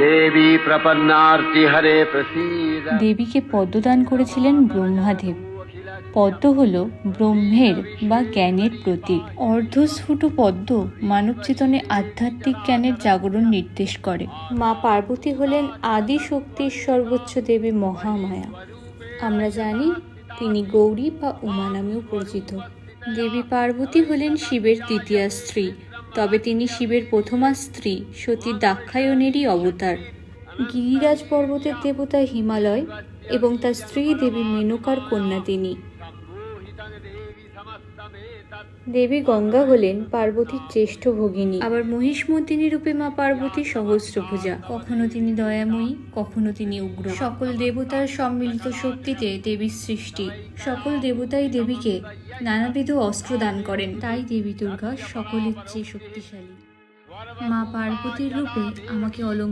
দেবী প্রপন্নার্তি হরে প্রসীদ। দেবীকে পদ্ম দান করেছিলেন ব্রহ্মাদেব। পদ্ম হল ব্রহ্মের বা জ্ঞানের প্রতীক। অর্ধস্ফুট পদ্ম মানব চেতনে আধ্যাত্মিক জ্ঞানের জাগরণ নির্দেশ করে। মা পার্বতী হলেন আদি শক্তির সর্বোচ্চ দেবী মহামায়া। আমরা জানি তিনি গৌরী বা উমা নামেও পরিচিত। দেবী পার্বতী হলেন শিবের তৃতীয়া স্ত্রী, তবে তিনি শিবের প্রথমা স্ত্রী সতী দাক্ষায়ণেরই অবতার। গিরিরাজ পর্বতের দেবতা হিমালয় এবং তার স্ত্রী দেবী মেনকার কন্যা তিনি। দেবী গঙ্গা হলেন পার্বতীর জ্যেষ্ঠ ভগিনী। আবার মহিষমর্দিনী রূপে মা পার্বতী সহস্রভুজা। কখনো তিনি দয়াময়ী, কখনো তিনি উগ্র। সকল দেবতার সম্মিলিত শক্তিতে দেবীর সৃষ্টি। সকল দেবতাই দেবীকে নানাবিধ অস্ত্র দান করেন, তাই দেবী দুর্গা সকলের চেয়ে শক্তিশালী। মা পার্বতীর রূপে আমাকে অলঙ্কার